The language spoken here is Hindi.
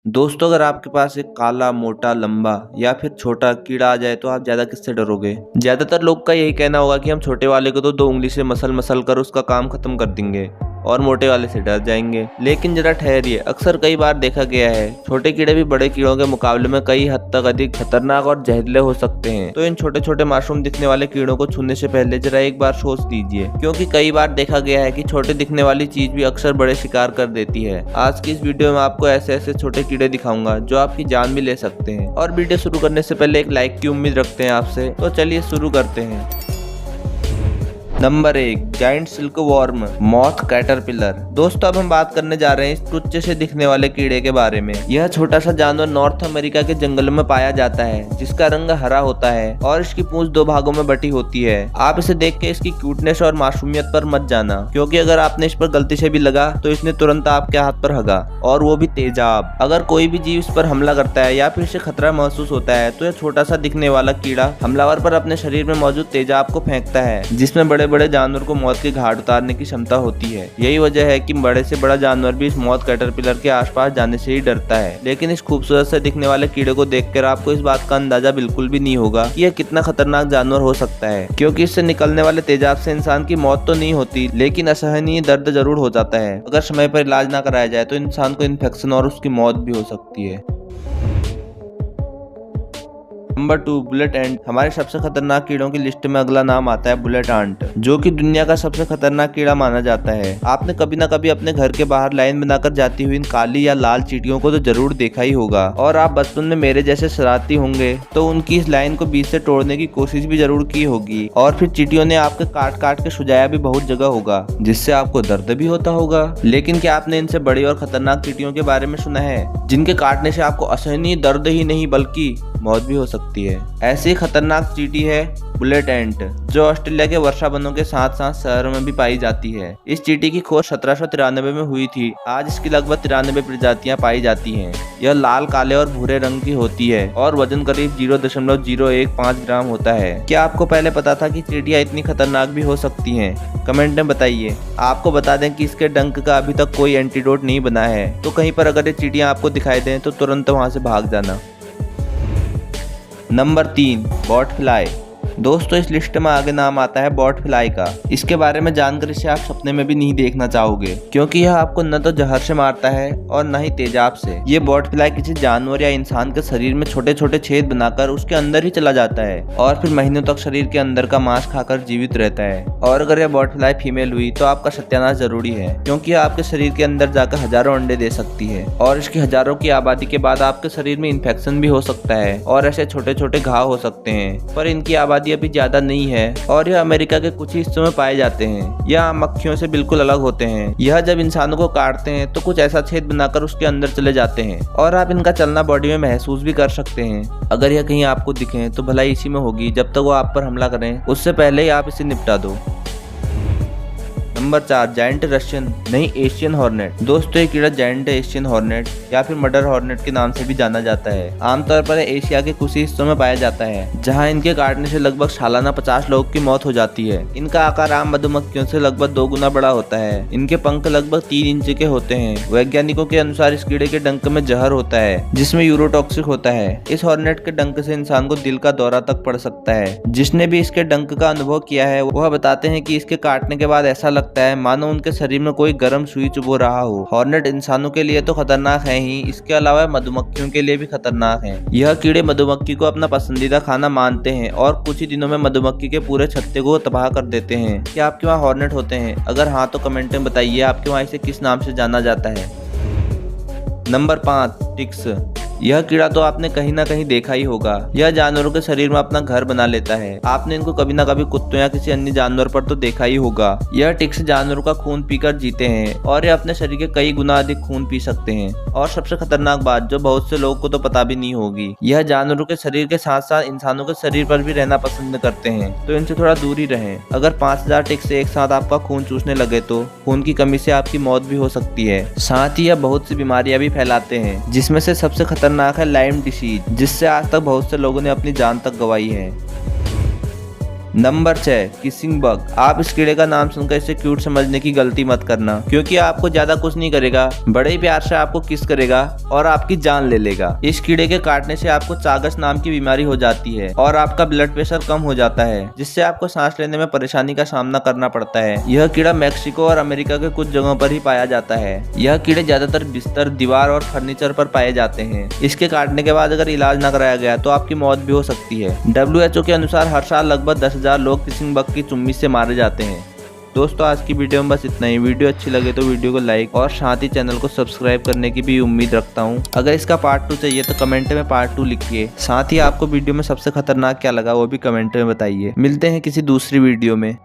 दोस्तों, अगर आपके पास एक काला, मोटा, लंबा या फिर छोटा कीड़ा आ जाए तो आप ज्यादा किससे डरोगे? ज्यादातर लोग का यही कहना होगा कि हम छोटे वाले को तो 2 उंगली से मसल मसल कर उसका काम खत्म कर देंगे और मोटे वाले से डर जाएंगे। लेकिन जरा ठहरिए, अक्सर कई बार देखा गया है छोटे कीड़े भी बड़े कीड़ों के मुकाबले में कई हद तक अधिक खतरनाक और जहरीले हो सकते हैं। तो इन छोटे छोटे मासूम दिखने वाले कीड़ों को छूने से पहले जरा एक बार सोच लीजिए, क्योंकि कई बार देखा गया है कि छोटे दिखने वाली चीज भी अक्सर बड़े शिकार कर देती है। आज की इस वीडियो में आपको ऐसे ऐसे छोटे कीड़े दिखाऊंगा जो आपकी जान भी ले सकते हैं। और वीडियो शुरू करने से पहले एक लाइक की उम्मीद रखते हैं आपसे, तो चलिए शुरू करते हैं। Number 1, giant silk worm moth caterpillar. दोस्तों, अब हम बात करने जा रहे हैं इस टुच्चे से दिखने वाले कीड़े के बारे में। यह छोटा सा जानवर नॉर्थ अमेरिका के जंगलों में पाया जाता है, जिसका रंग हरा होता है और इसकी पूंछ 2 भागों में बटी होती है। आप इसे देख के इसकी क्यूटनेस और मासूमियत पर मत जाना, क्योंकि अगर आपने इस पर गलती से भी लगा तो इसने तुरंत आपके हाथ पर हगा, और वो भी तेजाब। अगर कोई भी जीव इस पर हमला करता है या फिर इसे खतरा महसूस होता है तो यह छोटा सा दिखने वाला कीड़ा हमलावर पर अपने शरीर में मौजूद तेजाब को फेंकता है, जिसमें बड़े बड़े जानवर को मौत की घाट उतारने की क्षमता होती है। यही वजह है कि बड़े से बड़ा जानवर भी इस मौत कैटरपिलर के आसपास जाने से ही डरता है। लेकिन इस खूबसूरत से दिखने वाले कीड़े को देखकर आपको इस बात का अंदाजा बिल्कुल भी नहीं होगा कि यह कितना खतरनाक जानवर हो सकता है, क्योंकि इससे निकलने वाले तेजाब से इंसान की मौत तो नहीं होती, लेकिन असहनीय दर्द जरूर हो जाता है। अगर समय पर इलाज ना कराया जाए तो इंसान को इन्फेक्शन और उसकी मौत भी हो सकती है। नंबर 2, बुलेट एंट। हमारे सबसे खतरनाक कीड़ों की लिस्ट में अगला नाम आता है बुलेट आंट, जो कि दुनिया का सबसे खतरनाक कीड़ा माना जाता है। आपने कभी ना कभी अपने घर के बाहर लाइन बनाकर जाती हुई इन काली या लाल चींटियों को तो जरूर देखा ही होगा, और आप बचपन में मेरे जैसे शरारती होंगे तो उनकी इस लाइन को बीच से तोड़ने की कोशिश भी जरूर की होगी, और फिर चींटियों ने आपके काट काट के सुझाया भी बहुत जगह होगा, जिससे आपको दर्द भी होता होगा। लेकिन क्या आपने इनसे बड़ी और खतरनाक चींटियों के बारे में सुना है, जिनके काटने से आपको असहनीय दर्द ही नहीं बल्कि मौत भी हो सकती है? ऐसी खतरनाक चींटी है बुलेट एंट, जो ऑस्ट्रेलिया के वर्षावनों के साथ साथ शहरों में भी पाई जाती है। इस चींटी की खोज 1793 में हुई थी। आज इसकी लगभग 93 प्रजातियां पाई जाती हैं। यह लाल, काले और भूरे रंग की होती है और वजन करीब 0.015 ग्राम होता है। क्या आपको पहले पता था कि चींटियां इतनी खतरनाक भी हो सकती हैं? कमेंट में बताइए। आपको बता दें कि इसके डंक का अभी तक कोई एंटीडोट नहीं बना है, तो कहीं पर अगर ये चींटियां आपको दिखाई दें तो तुरंत वहां से भाग जाना। Number 3, bot fly. दोस्तों, इस लिस्ट में आगे नाम आता है बॉट फ्लाई का। इसके बारे में जानकर इसे आप सपने में भी नहीं देखना चाहोगे, क्योंकि यह आपको न तो जहर से मारता है और न ही तेजाब से। ये बॉट फ्लाई किसी जानवर या इंसान के शरीर में छोटे छोटे छेद बनाकर उसके अंदर ही चला जाता है और फिर महीनों तक शरीर के अंदर का मांस खाकर जीवित रहता है। और अगर यह बॉट फ्लाई फीमेल हुई तो आपका सत्यानाश जरूरी है, क्योंकि यह आपके शरीर के अंदर जाकर हजारों अंडे दे सकती है, और इसकी हजारों की आबादी के बाद आपके शरीर में इन्फेक्शन भी हो सकता है और ऐसे छोटे छोटे घाव हो सकते हैं। पर इनकी आबादी अभी ज्यादा नहीं है और यह अमेरिका के कुछ हिस्सों में पाए जाते हैं। यह आम मक्खियों से बिल्कुल अलग होते हैं। यह जब इंसानों को काटते हैं तो कुछ ऐसा छेद बनाकर उसके अंदर चले जाते हैं और आप इनका चलना बॉडी में महसूस भी कर सकते हैं। अगर यह कहीं आपको दिखे तो भलाई इसी में होगी जब तक वो आप पर हमला करें, उससे पहले ही आप इसे निपटा दो। नंबर 4, जायंट रशियन नहीं एशियन हॉर्नेट। दोस्तों, ये कीड़ा जायंट एशियन हॉर्नेट या फिर मडर हॉर्नेट के नाम से भी जाना जाता है। आमतौर पर एशिया के कुछ हिस्सों में पाया जाता है, जहां इनके काटने से लगभग सालाना 50 लोगों की मौत हो जाती है। इनका आकार आम मधुमक्खियों से लगभग 2 गुना बड़ा होता है। इनके पंख लगभग 3 इंच के होते हैं। वैज्ञानिकों के अनुसार इस कीड़े के डंक में जहर होता है, जिसमें यूरोटॉक्सिक होता है। इस हॉर्नेट के डंक से इंसान को दिल का दौरा तक पड़ सकता है। जिसने भी इसके डंक का अनुभव किया है वह बताते हैं कि इसके काटने के बाद ऐसा लगता है मानो उनके शरीर में कोई गर्म सुई चुभो रहा हो। हॉर्नेट इंसानों के लिए तो खतरनाक है ही, इसके अलावा मधुमक्खियों के लिए भी खतरनाक है। यह कीड़े मधुमक्खी को अपना पसंदीदा खाना मानते हैं और कुछ ही दिनों में मधुमक्खी के पूरे छत्ते को तबाह कर देते हैं। क्या आपके वहाँ हॉर्नेट होते हैं? अगर हाँ तो कमेंट में बताइए आपके वहाँ इसे किस नाम से जाना जाता है। Number 5, ticks. यह कीड़ा तो आपने कहीं ना कहीं देखा ही होगा। यह जानवरों के शरीर में अपना घर बना लेता है। आपने इनको कभी ना कभी कुत्तों या किसी अन्य जानवर पर तो देखा ही होगा। यह टिक्स जानवरों का खून पीकर जीते हैं और यह अपने शरीर के कई गुना अधिक खून पी सकते हैं। और सबसे खतरनाक बात जो बहुत से लोगों को तो पता भी नहीं होगी, यह जानवरों के शरीर के साथ साथ इंसानों के शरीर पर भी रहना पसंद करते हैं, तो इनसे थोड़ा दूर ही रहें। अगर 5000 टिक्स एक साथ आपका खून चूसने लगे तो खून की कमी से आपकी मौत भी हो सकती है। साथ ही यह बहुत सी बीमारियां भी फैलाते हैं, जिसमें से सबसे खतरनाक है लाइम डिसीज, जिससे आज तक बहुत से लोगों ने अपनी जान तक गंवाई है। Number 6, kissing bug. आप इस कीड़े का नाम सुनकर इसे क्यूट समझने की गलती मत करना, क्योंकि आपको ज्यादा कुछ नहीं करेगा, बड़े ही प्यार से आपको किस करेगा और आपकी जान ले लेगा। इस कीड़े के काटने से आपको चागस नाम की बीमारी हो जाती है और आपका ब्लड प्रेशर कम हो जाता है, जिससे आपको सांस लेने में परेशानी का सामना करना पड़ता है। यह कीड़ा मैक्सिको और अमेरिका के कुछ जगहों पर ही पाया जाता है। यह कीड़े ज्यादातर बिस्तर, दीवार और फर्नीचर पर पाए जाते हैं। इसके काटने के बाद अगर इलाज न कराया गया तो आपकी मौत भी हो सकती है। WHO के अनुसार हर साल लगभग 10,000 लोग किसिंग बग की चुम्बी से मारे जाते हैं। दोस्तों, आज की वीडियो में बस इतना ही। वीडियो अच्छी लगे तो वीडियो को लाइक और साथ ही चैनल को सब्सक्राइब करने की भी उम्मीद रखता हूं। अगर इसका पार्ट 2 चाहिए तो कमेंट में पार्ट 2 लिखिए। साथ ही आपको वीडियो में सबसे खतरनाक क्या लगा वो भी कमेंट में बताइए। मिलते हैं किसी दूसरी वीडियो में।